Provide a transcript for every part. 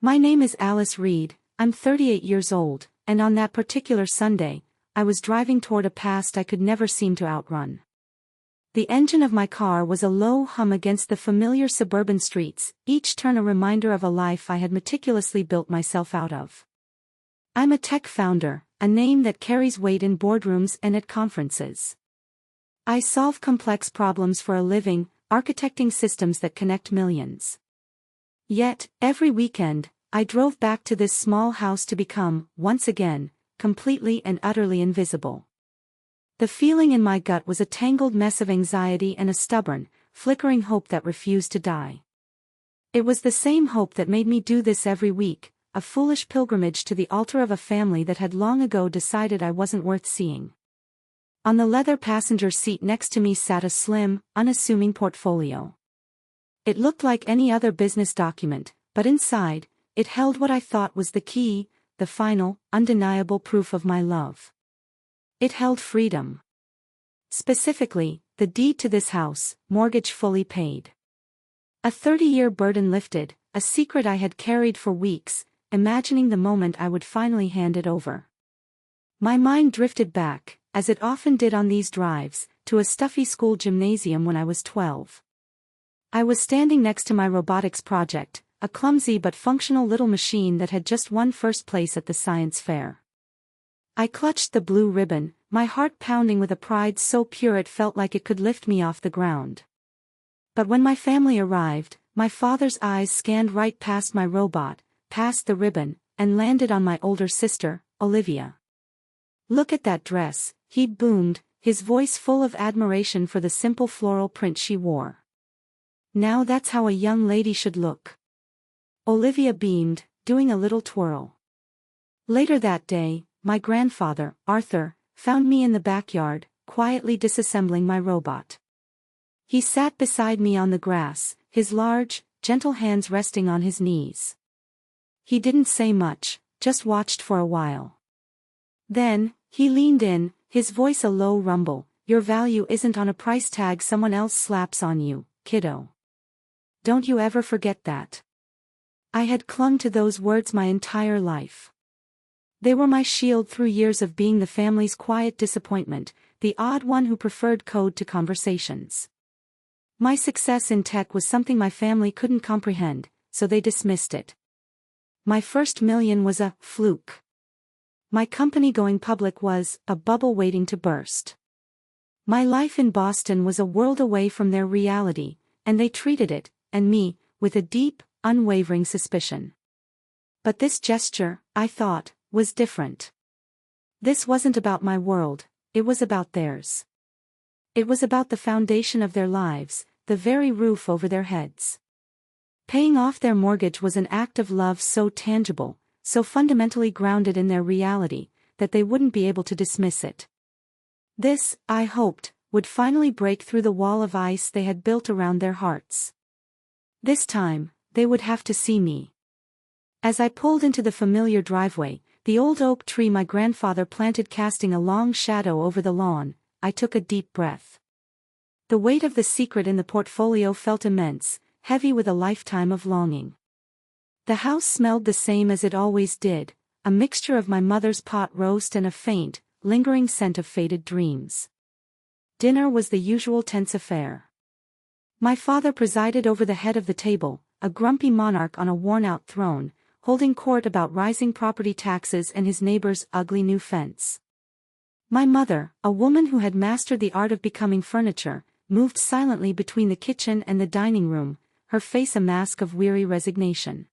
My name is Alice Reed, I'm 38 years old, and on that particular Sunday, I was driving toward a past I could never seem to outrun. The engine of my car was a low hum against the familiar suburban streets, each turn a reminder of a life I had meticulously built myself out of. I'm a tech founder, a name that carries weight in boardrooms and at conferences. I solve complex problems for a living, architecting systems that connect millions. Yet, every weekend, I drove back to this small house to become, once again, completely and utterly invisible. The feeling in my gut was a tangled mess of anxiety and a stubborn, flickering hope that refused to die. It was the same hope that made me do this every week, a foolish pilgrimage to the altar of a family that had long ago decided I wasn't worth seeing. On the leather passenger seat next to me sat a slim, unassuming portfolio. It looked like any other business document, but inside, it held what I thought was the key, the final, undeniable proof of my love. It held freedom. Specifically, the deed to this house, mortgage fully paid. A 30-year burden lifted, a secret I had carried for weeks, imagining the moment I would finally hand it over. My mind drifted back, as it often did on these drives, to a stuffy school gymnasium when I was 12. I was standing next to my robotics project, a clumsy but functional little machine that had just won first place at the science fair. I clutched the blue ribbon, my heart pounding with a pride so pure it felt like it could lift me off the ground. But when my family arrived, my father's eyes scanned right past my robot, past the ribbon, and landed on my older sister, Olivia. "Look at that dress," he boomed, his voice full of admiration for the simple floral print she wore. "Now that's how a young lady should look." Olivia beamed, doing a little twirl. Later that day, my grandfather, Arthur, found me in the backyard, quietly disassembling my robot. He sat beside me on the grass, his large, gentle hands resting on his knees. He didn't say much, just watched for a while. Then, he leaned in, his voice a low rumble, "Your value isn't on a price tag someone else slaps on you, kiddo. Don't you ever forget that." I had clung to those words my entire life. They were my shield through years of being the family's quiet disappointment, the odd one who preferred code to conversations. My success in tech was something my family couldn't comprehend, so they dismissed it. My first million was a fluke. My company going public was a bubble waiting to burst. My life in Boston was a world away from their reality, and they treated it, and me, with a deep, unwavering suspicion. But this gesture, I thought, was different. This wasn't about my world, it was about theirs. It was about the foundation of their lives, the very roof over their heads. Paying off their mortgage was an act of love so tangible, so fundamentally grounded in their reality, that they wouldn't be able to dismiss it. This, I hoped, would finally break through the wall of ice they had built around their hearts. This time, they would have to see me. As I pulled into the familiar driveway, the old oak tree my grandfather planted casting a long shadow over the lawn, I took a deep breath. The weight of the secret in the portfolio felt immense, heavy with a lifetime of longing. The house smelled the same as it always did, a mixture of my mother's pot roast and a faint, lingering scent of faded dreams. Dinner was the usual tense affair. My father presided over the head of the table, a grumpy monarch on a worn-out throne, holding court about rising property taxes and his neighbor's ugly new fence. My mother, a woman who had mastered the art of becoming furniture, moved silently between the kitchen and the dining room, her face a mask of weary resignation.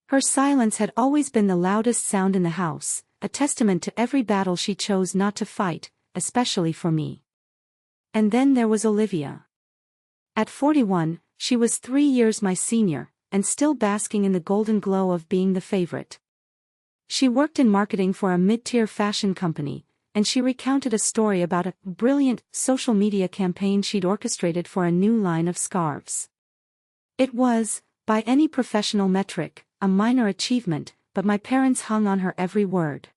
Her silence had always been the loudest sound in the house, a testament to every battle she chose not to fight, especially for me. And then there was Olivia. At 41, she was 3 years my senior, and still basking in the golden glow of being the favorite. She worked in marketing for a mid-tier fashion company, and she recounted a story about a brilliant social media campaign she'd orchestrated for a new line of scarves. It was, by any professional metric, a minor achievement, but my parents hung on her every word.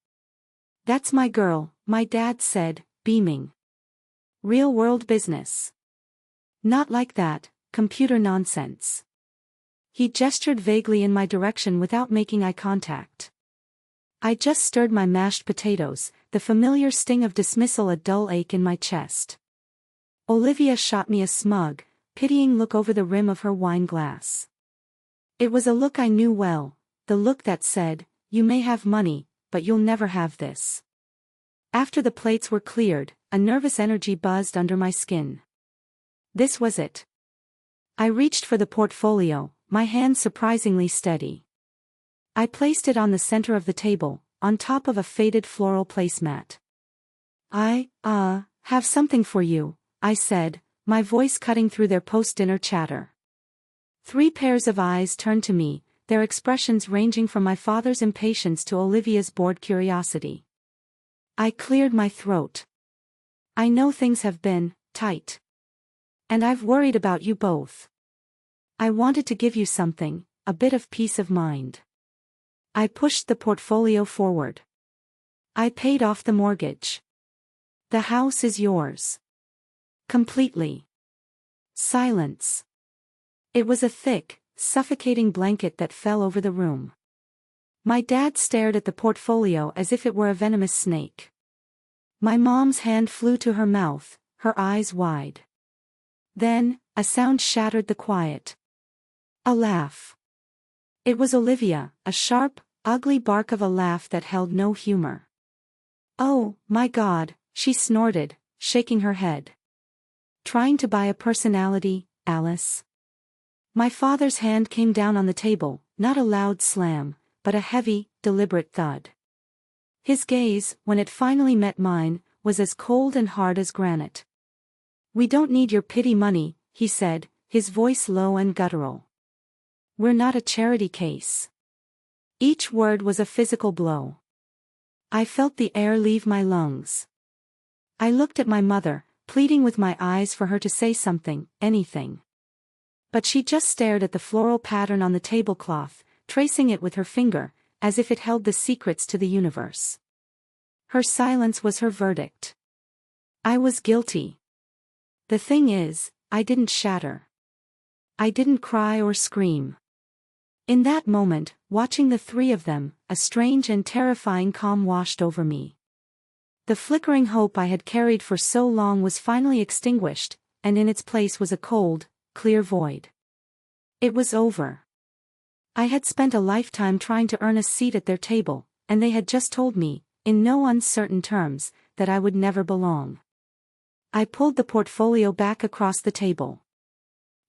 "That's my girl," my dad said, beaming. "Real-world business. Not like that, computer nonsense." He gestured vaguely in my direction without making eye contact. I just stirred my mashed potatoes, the familiar sting of dismissal a dull ache in my chest. Olivia shot me a smug, pitying look over the rim of her wine glass. It was a look I knew well, the look that said, "You may have money, but you'll never have this." After the plates were cleared, a nervous energy buzzed under my skin. This was it. I reached for the portfolio, my hand surprisingly steady. I placed it on the center of the table, on top of a faded floral placemat. "I have something for you," I said, my voice cutting through their post-dinner chatter. 3 pairs of eyes turned to me, their expressions ranging from my father's impatience to Olivia's bored curiosity. I cleared my throat. "I know things have been tight. And I've worried about you both. I wanted to give you something, a bit of peace of mind." I pushed the portfolio forward. "I paid off the mortgage. The house is yours. Completely." Silence. It was a thick, suffocating blanket that fell over the room. My dad stared at the portfolio as if it were a venomous snake. My mom's hand flew to her mouth, her eyes wide. Then, a sound shattered the quiet. A laugh. It was Olivia, a sharp, ugly bark of a laugh that held no humor. "Oh, my God," she snorted, shaking her head. "Trying to buy a personality, Alice?" My father's hand came down on the table, not a loud slam, but a heavy, deliberate thud. His gaze, when it finally met mine, was as cold and hard as granite. "We don't need your pity money," he said, his voice low and guttural. "We're not a charity case." Each word was a physical blow. I felt the air leave my lungs. I looked at my mother, pleading with my eyes for her to say something, anything. But she just stared at the floral pattern on the tablecloth, tracing it with her finger, as if it held the secrets to the universe. Her silence was her verdict. I was guilty. The thing is, I didn't shatter. I didn't cry or scream. In that moment, watching the 3 of them, a strange and terrifying calm washed over me. The flickering hope I had carried for so long was finally extinguished, and in its place was a cold, clear void. It was over. I had spent a lifetime trying to earn a seat at their table, and they had just told me, in no uncertain terms, that I would never belong. I pulled the portfolio back across the table.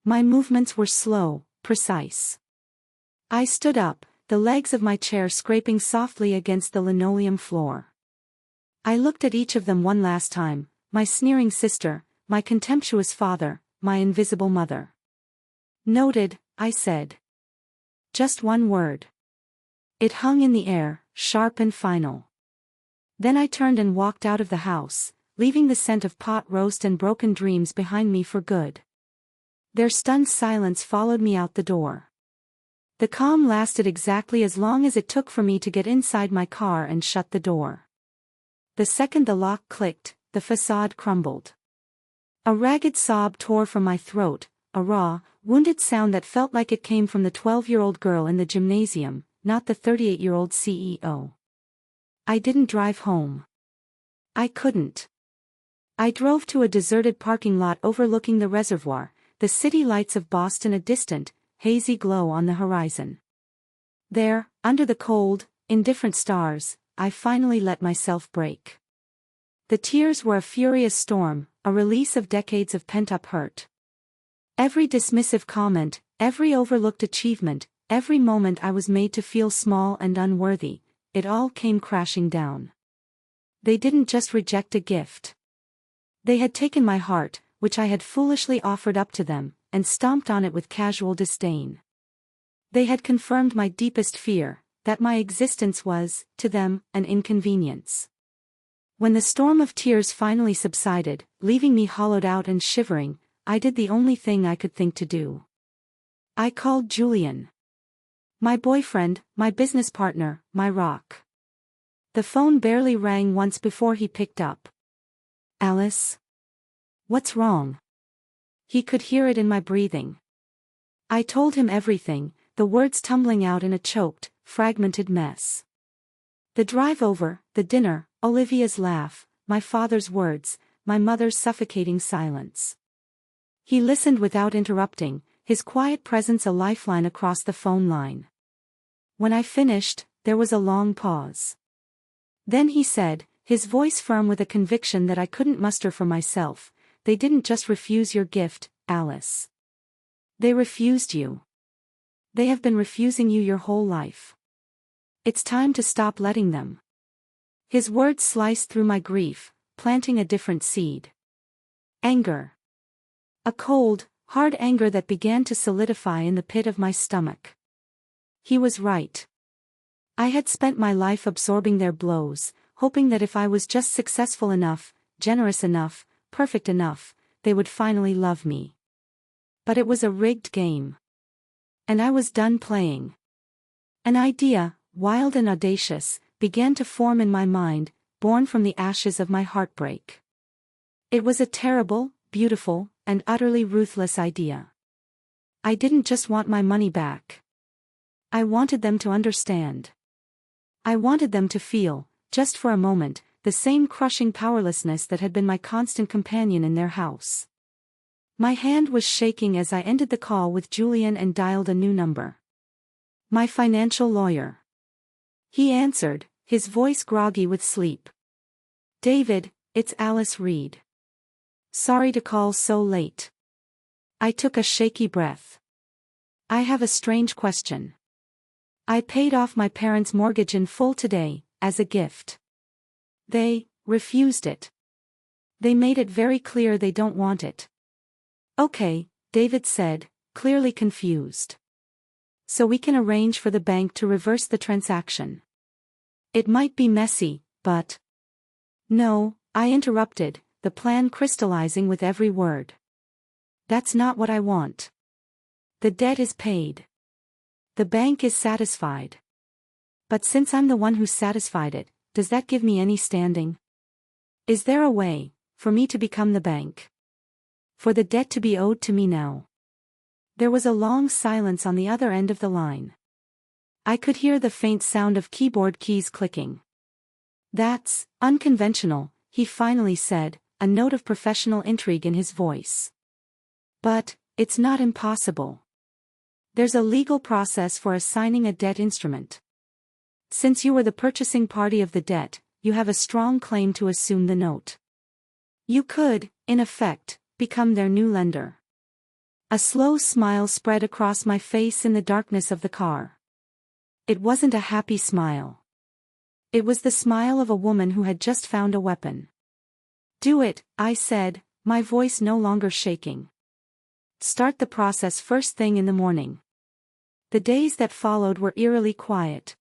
My movements were slow, precise. I stood up, the legs of my chair scraping softly against the linoleum floor. I looked at each of them one last time, my sneering sister, my contemptuous father, my invisible mother. "Noted," I said. Just one word. It hung in the air, sharp and final. Then I turned and walked out of the house, leaving the scent of pot roast and broken dreams behind me for good. Their stunned silence followed me out the door. The calm lasted exactly as long as it took for me to get inside my car and shut the door. The second the lock clicked, the facade crumbled. A ragged sob tore from my throat, a raw, wounded sound that felt like it came from the 12-year-old girl in the gymnasium, not the 38-year-old CEO. I didn't drive home. I couldn't. I drove to a deserted parking lot overlooking the reservoir, the city lights of Boston a distant, hazy glow on the horizon. There, under the cold, indifferent stars, I finally let myself break. The tears were a furious storm, a release of decades of pent-up hurt. Every dismissive comment, every overlooked achievement, every moment I was made to feel small and unworthy, it all came crashing down. They didn't just reject a gift. They had taken my heart, which I had foolishly offered up to them, and stomped on it with casual disdain. They had confirmed my deepest fear, that my existence was, to them, an inconvenience. When the storm of tears finally subsided, leaving me hollowed out and shivering, I did the only thing I could think to do. I called Julian. My boyfriend, my business partner, my rock. The phone barely rang once before he picked up. "Alice? What's wrong?" He could hear it in my breathing. I told him everything, the words tumbling out in a choked, fragmented mess. The drive over, the dinner, Olivia's laugh, my father's words, my mother's suffocating silence. He listened without interrupting, his quiet presence a lifeline across the phone line. When I finished, there was a long pause. Then he said, his voice firm with a conviction that I couldn't muster for myself, "They didn't just refuse your gift, Alice. They refused you. They have been refusing you your whole life. It's time to stop letting them." His words sliced through my grief, planting a different seed. Anger. A cold, hard anger that began to solidify in the pit of my stomach. He was right. I had spent my life absorbing their blows, hoping that if I was just successful enough, generous enough, perfect enough, they would finally love me. But it was a rigged game. And I was done playing. An idea, wild and audacious, began to form in my mind, born from the ashes of my heartbreak. It was a terrible, beautiful, and utterly ruthless idea. I didn't just want my money back. I wanted them to understand. I wanted them to feel, just for a moment, the same crushing powerlessness that had been my constant companion in their house. My hand was shaking as I ended the call with Julian and dialed a new number. My financial lawyer. He answered, his voice groggy with sleep. "David, it's Alice Reed. Sorry to call so late." I took a shaky breath. "I have a strange question. I paid off my parents' mortgage in full today, as a gift. They refused it. They made it very clear they don't want it." "Okay," David said, clearly confused. "So we can arrange for the bank to reverse the transaction. It might be messy, but—" "No," I interrupted, the plan crystallizing with every word. "That's not what I want. The debt is paid. The bank is satisfied. But since I'm the one who satisfied it, does that give me any standing? Is there a way for me to become the bank? For the debt to be owed to me now?" There was a long silence on the other end of the line. I could hear the faint sound of keyboard keys clicking. "That's unconventional," he finally said, a note of professional intrigue in his voice. "But it's not impossible. There's a legal process for assigning a debt instrument. Since you were the purchasing party of the debt, you have a strong claim to assume the note. You could, in effect, become their new lender." A slow smile spread across my face in the darkness of the car. It wasn't a happy smile. It was the smile of a woman who had just found a weapon. "Do it," I said, my voice no longer shaking. "Start the process first thing in the morning." The days that followed were eerily quiet.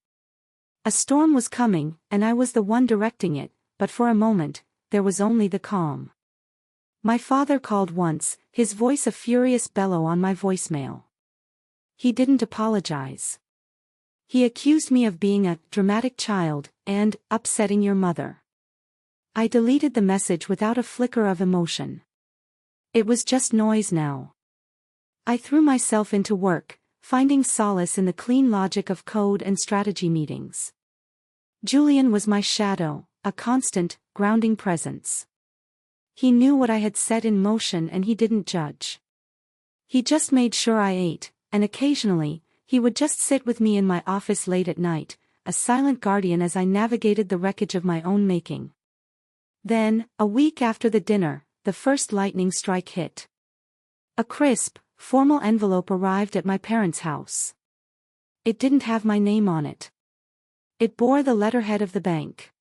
A storm was coming, and I was the one directing it, but for a moment, there was only the calm. My father called once, his voice a furious bellow on my voicemail. He didn't apologize. He accused me of being a dramatic child and upsetting your mother. I deleted the message without a flicker of emotion. It was just noise now. I threw myself into work, finding solace in the clean logic of code and strategy meetings. Julian was my shadow, a constant, grounding presence. He knew what I had set in motion and he didn't judge. He just made sure I ate, and occasionally, he would just sit with me in my office late at night, a silent guardian as I navigated the wreckage of my own making. Then, a week after the dinner, the first lightning strike hit. A crisp, formal envelope arrived at my parents' house. It didn't have my name on it. It bore the letterhead of the bank.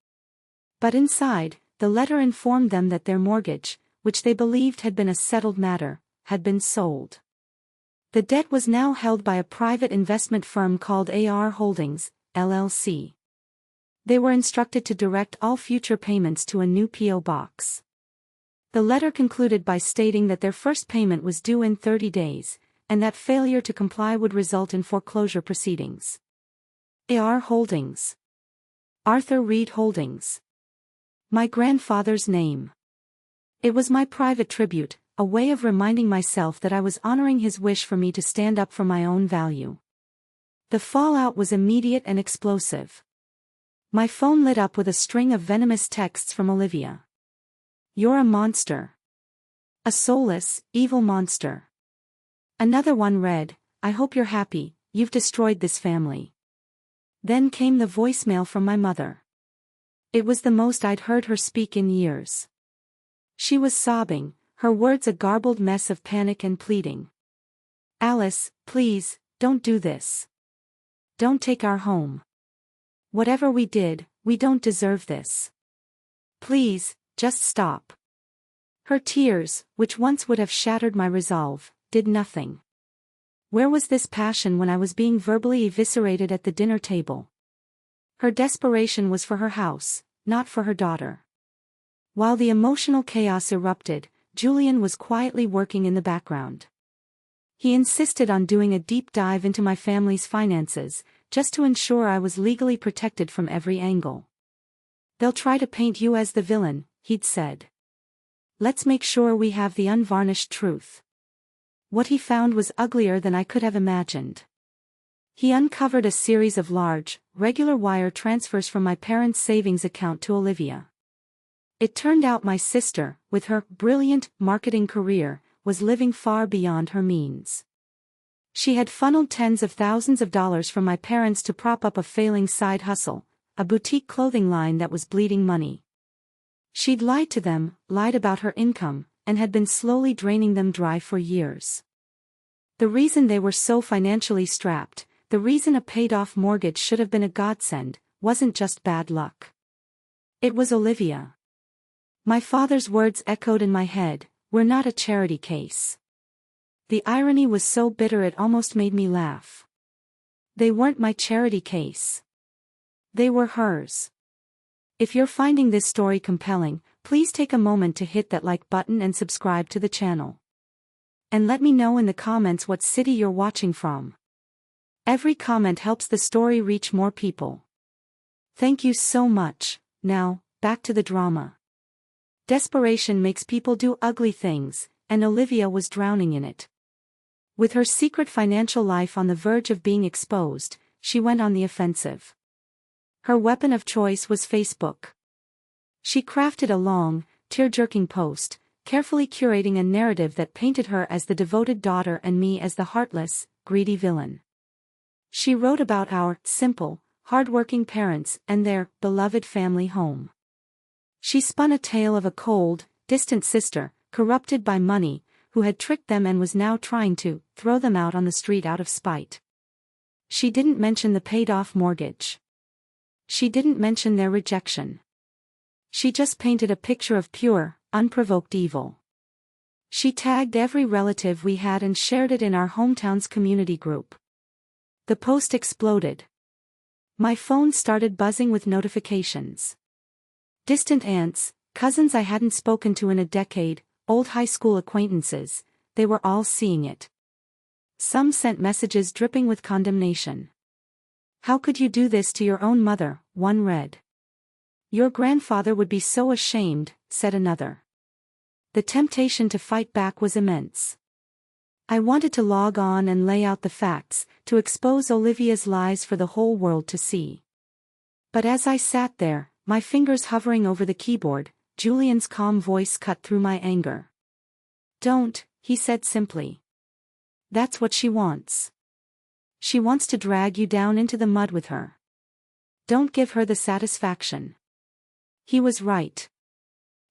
But inside, the letter informed them that their mortgage, which they believed had been a settled matter, had been sold. The debt was now held by a private investment firm called AR Holdings, LLC. They were instructed to direct all future payments to a new P.O. box. The letter concluded by stating that their first payment was due in 30 days, and that failure to comply would result in foreclosure proceedings. AR Holdings. Arthur Reed Holdings. My grandfather's name. It was my private tribute, a way of reminding myself that I was honoring his wish for me to stand up for my own value. The fallout was immediate and explosive. My phone lit up with a string of venomous texts from Olivia. "You're a monster. A soulless, evil monster." Another one read, "I hope you're happy, you've destroyed this family." Then came the voicemail from my mother. It was the most I'd heard her speak in years. She was sobbing, her words a garbled mess of panic and pleading. "Alice, please, don't do this. Don't take our home. Whatever we did, we don't deserve this. Please, just stop." Her tears, which once would have shattered my resolve, did nothing. Where was this passion when I was being verbally eviscerated at the dinner table? Her desperation was for her house, not for her daughter. While the emotional chaos erupted, Julian was quietly working in the background. He insisted on doing a deep dive into my family's finances, just to ensure I was legally protected from every angle. "They'll try to paint you as the villain," he'd said. "Let's make sure we have the unvarnished truth." What he found was uglier than I could have imagined. He uncovered a series of large, regular wire transfers from my parents' savings account to Olivia. It turned out my sister, with her brilliant marketing career, was living far beyond her means. She had funneled tens of thousands of dollars from my parents to prop up a failing side hustle, a boutique clothing line that was bleeding money. She'd lied to them, lied about her income, and had been slowly draining them dry for years. The reason they were so financially strapped, the reason a paid-off mortgage should have been a godsend, wasn't just bad luck. It was Olivia. My father's words echoed in my head, "We're not a charity case." The irony was so bitter it almost made me laugh. They weren't my charity case. They were hers. If you're finding this story compelling, please take a moment to hit that like button and subscribe to the channel. And let me know in the comments what city you're watching from. Every comment helps the story reach more people. Thank you so much. Now, back to the drama. Desperation makes people do ugly things, and Olivia was drowning in it. With her secret financial life on the verge of being exposed, she went on the offensive. Her weapon of choice was Facebook. She crafted a long, tear-jerking post, carefully curating a narrative that painted her as the devoted daughter and me as the heartless, greedy villain. She wrote about our simple, hard-working parents and their beloved family home. She spun a tale of a cold, distant sister, corrupted by money, who had tricked them and was now trying to throw them out on the street out of spite. She didn't mention the paid-off mortgage. She didn't mention their rejection. She just painted a picture of pure, unprovoked evil. She tagged every relative we had and shared it in our hometown's community group. The post exploded. My phone started buzzing with notifications. Distant aunts, cousins I hadn't spoken to in a decade, old high school acquaintances, they were all seeing it. Some sent messages dripping with condemnation. "How could you do this to your own mother?" one read. "Your grandfather would be so ashamed," said another. The temptation to fight back was immense. I wanted to log on and lay out the facts, to expose Olivia's lies for the whole world to see. But as I sat there, my fingers hovering over the keyboard, Julian's calm voice cut through my anger. "Don't," he said simply. "That's what she wants. She wants to drag you down into the mud with her. Don't give her the satisfaction." He was right.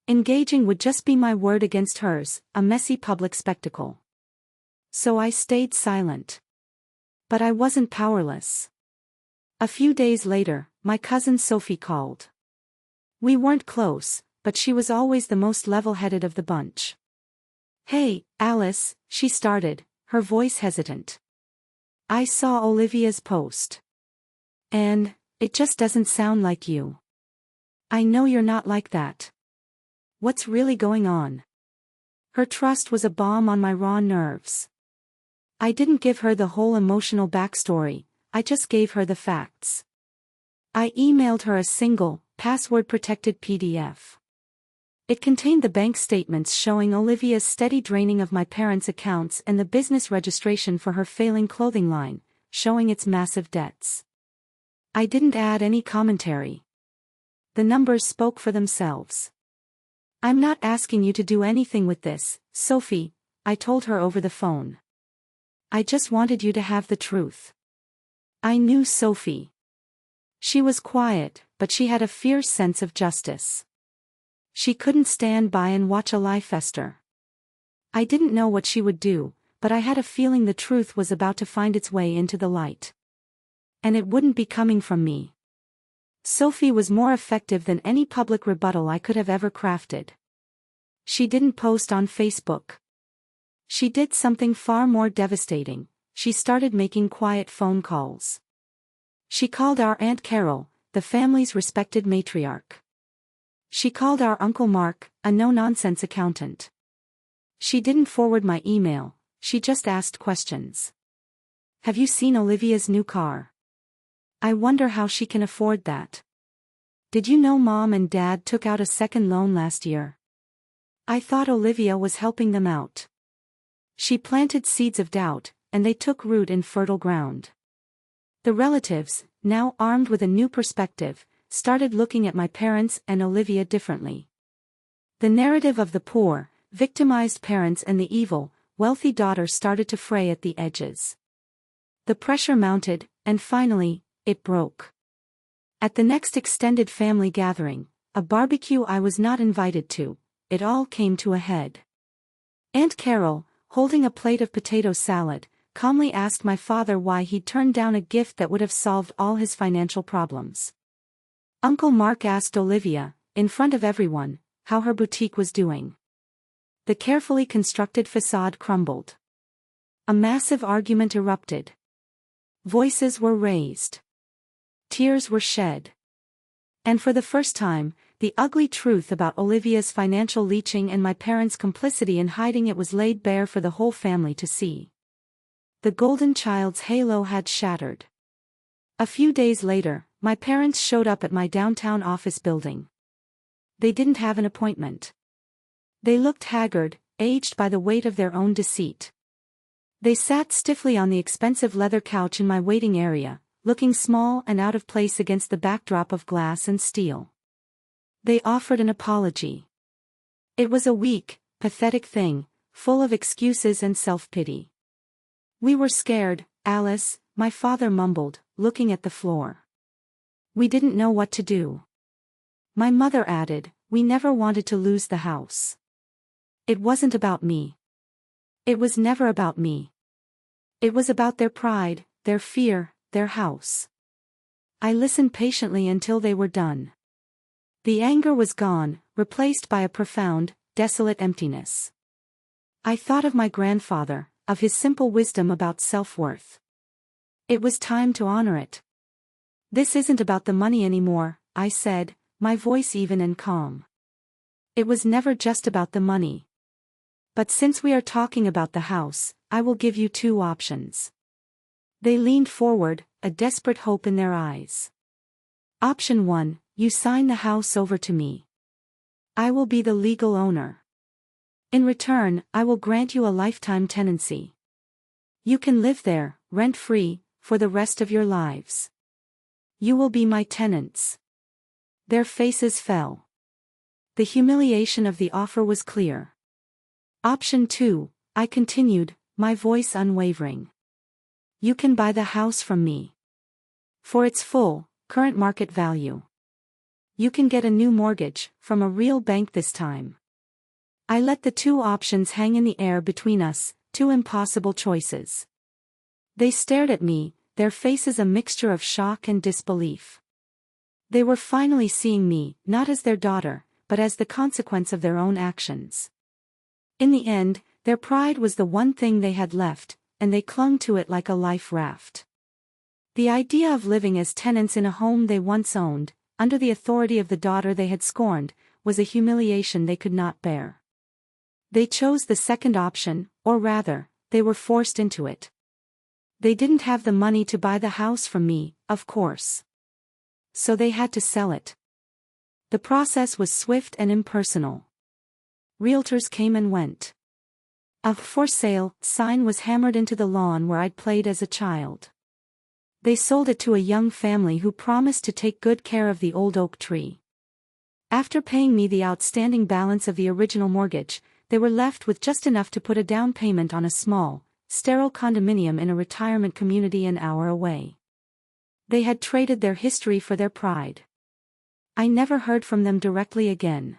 Engaging would just be my word against hers, a messy public spectacle. So I stayed silent. But I wasn't powerless. A few days later, my cousin Sophie called. We weren't close, but she was always the most level-headed of the bunch. "Hey, Alice," she started, her voice hesitant. "I saw Olivia's post. And it just doesn't sound like you. I know you're not like that. What's really going on?" Her trust was a balm on my raw nerves. I didn't give her the whole emotional backstory, I just gave her the facts. I emailed her a single, password-protected PDF. It contained the bank statements showing Olivia's steady draining of my parents' accounts and the business registration for her failing clothing line, showing its massive debts. I didn't add any commentary. The numbers spoke for themselves. "I'm not asking you to do anything with this, Sophie," I told her over the phone. "I just wanted you to have the truth." I knew Sophie. She was quiet, but she had a fierce sense of justice. She couldn't stand by and watch a lie fester. I didn't know what she would do, but I had a feeling the truth was about to find its way into the light. And it wouldn't be coming from me. Sophie was more effective than any public rebuttal I could have ever crafted. She didn't post on Facebook. She did something far more devastating. She started making quiet phone calls. She called our Aunt Carol, the family's respected matriarch. She called our Uncle Mark, a no-nonsense accountant. She didn't forward my email, she just asked questions. "Have you seen Olivia's new car? I wonder how she can afford that. Did you know Mom and Dad took out a second loan last year? I thought Olivia was helping them out." She planted seeds of doubt, and they took root in fertile ground. The relatives, now armed with a new perspective, started looking at my parents and Olivia differently. The narrative of the poor, victimized parents and the evil, wealthy daughter started to fray at the edges. The pressure mounted, and finally, it broke. At the next extended family gathering, a barbecue I was not invited to, it all came to a head. Aunt Carol, holding a plate of potato salad, calmly asked my father why he'd turned down a gift that would have solved all his financial problems. Uncle Mark asked Olivia, in front of everyone, how her boutique was doing. The carefully constructed facade crumbled. A massive argument erupted. Voices were raised. Tears were shed. And for the first time, the ugly truth about Olivia's financial leeching and my parents' complicity in hiding it was laid bare for the whole family to see. The golden child's halo had shattered. A few days later, my parents showed up at my downtown office building. They didn't have an appointment. They looked haggard, aged by the weight of their own deceit. They sat stiffly on the expensive leather couch in my waiting area, looking small and out of place against the backdrop of glass and steel. They offered an apology. It was a weak, pathetic thing, full of excuses and self-pity. "We were scared, Alice," my father mumbled, looking at the floor. "We didn't know what to do." My mother added, "We never wanted to lose the house. It wasn't about me. It was never about me. It was about their pride, their fear, their house." I listened patiently until they were done. The anger was gone, replaced by a profound, desolate emptiness. I thought of my grandfather, of his simple wisdom about self-worth. It was time to honor it. "This isn't about the money anymore," I said, my voice even and calm. "It was never just about the money. But since we are talking about the house, I will give you two options." They leaned forward, a desperate hope in their eyes. "Option 1, you sign the house over to me. I will be the legal owner. In return, I will grant you a lifetime tenancy. You can live there, rent-free, for the rest of your lives. You will be my tenants." Their faces fell. The humiliation of the offer was clear. "Option 2, I continued, my voice unwavering. You can buy the house from me. For its full, current market value. You can get a new mortgage, from a real bank this time." I let the two options hang in the air between us, two impossible choices. They stared at me, their faces a mixture of shock and disbelief. They were finally seeing me, not as their daughter, but as the consequence of their own actions. In the end, their pride was the one thing they had left, and they clung to it like a life raft. The idea of living as tenants in a home they once owned, under the authority of the daughter they had scorned, was a humiliation they could not bear. They chose the second option, or rather, they were forced into it. They didn't have the money to buy the house from me, of course. So they had to sell it. The process was swift and impersonal. realtors came and went. A "for sale" sign was hammered into the lawn where I'd played as a child. They sold it to a young family who promised to take good care of the old oak tree. After paying me the outstanding balance of the original mortgage, they were left with just enough to put a down payment on a small, sterile condominium in a retirement community an hour away. They had traded their history for their pride. I never heard from them directly again.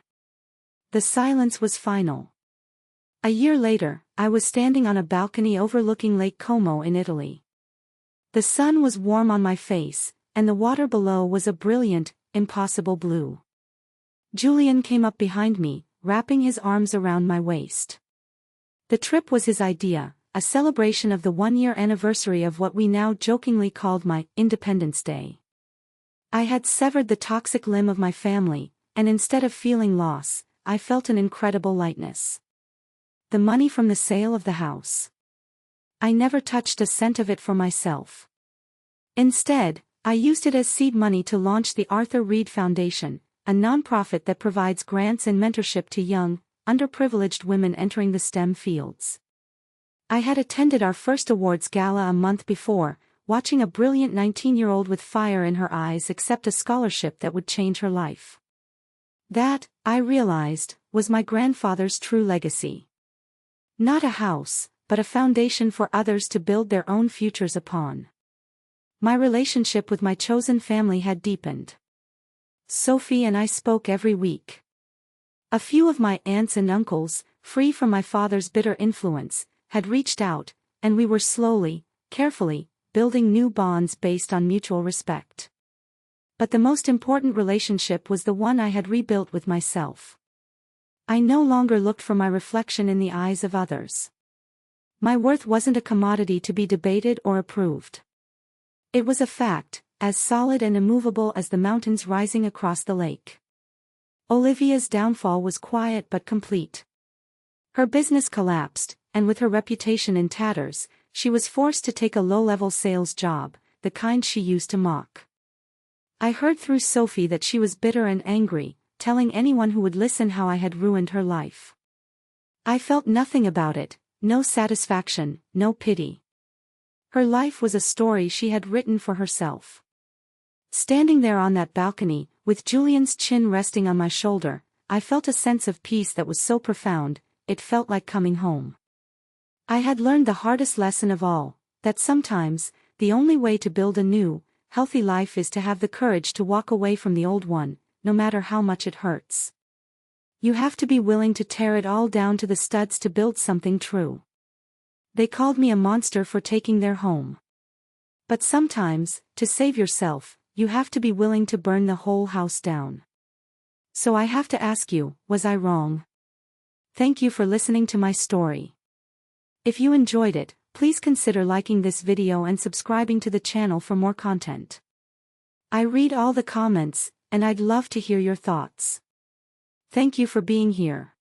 The silence was final. A year later, I was standing on a balcony overlooking Lake Como in Italy. The sun was warm on my face, and the water below was a brilliant, impossible blue. Julian came up behind me, wrapping his arms around my waist. The trip was his idea, a celebration of the one-year anniversary of what we now jokingly called my Independence Day. I had severed the toxic limb of my family, and instead of feeling loss, I felt an incredible lightness. The money from the sale of the house. I never touched a cent of it for myself. Instead, I used it as seed money to launch the Arthur Reed Foundation, a nonprofit that provides grants and mentorship to young, underprivileged women entering the STEM fields. I had attended our first awards gala a month before, watching a brilliant 19-year-old with fire in her eyes accept a scholarship that would change her life. That, I realized, was my grandfather's true legacy. Not a house, but a foundation for others to build their own futures upon. My relationship with my chosen family had deepened. Sophie and I spoke every week. A few of my aunts and uncles, free from my father's bitter influence, had reached out, and we were slowly, carefully, building new bonds based on mutual respect. But the most important relationship was the one I had rebuilt with myself. I no longer looked for my reflection in the eyes of others. My worth wasn't a commodity to be debated or approved. It was a fact, as solid and immovable as the mountains rising across the lake. Olivia's downfall was quiet but complete. Her business collapsed, and with her reputation in tatters, she was forced to take a low-level sales job, the kind she used to mock. I heard through Sophie that she was bitter and angry, telling anyone who would listen how I had ruined her life. I felt nothing about it, no satisfaction, no pity. Her life was a story she had written for herself. Standing there on that balcony, with Julian's chin resting on my shoulder, I felt a sense of peace that was so profound, it felt like coming home. I had learned the hardest lesson of all, that sometimes, the only way to build a new, healthy life is to have the courage to walk away from the old one, no matter how much it hurts. You have to be willing to tear it all down to the studs to build something true. They called me a monster for taking their home. But sometimes, to save yourself, you have to be willing to burn the whole house down. So I have to ask you, was I wrong? Thank you for listening to my story. If you enjoyed it, please consider liking this video and subscribing to the channel for more content. I read all the comments, and I'd love to hear your thoughts. Thank you for being here.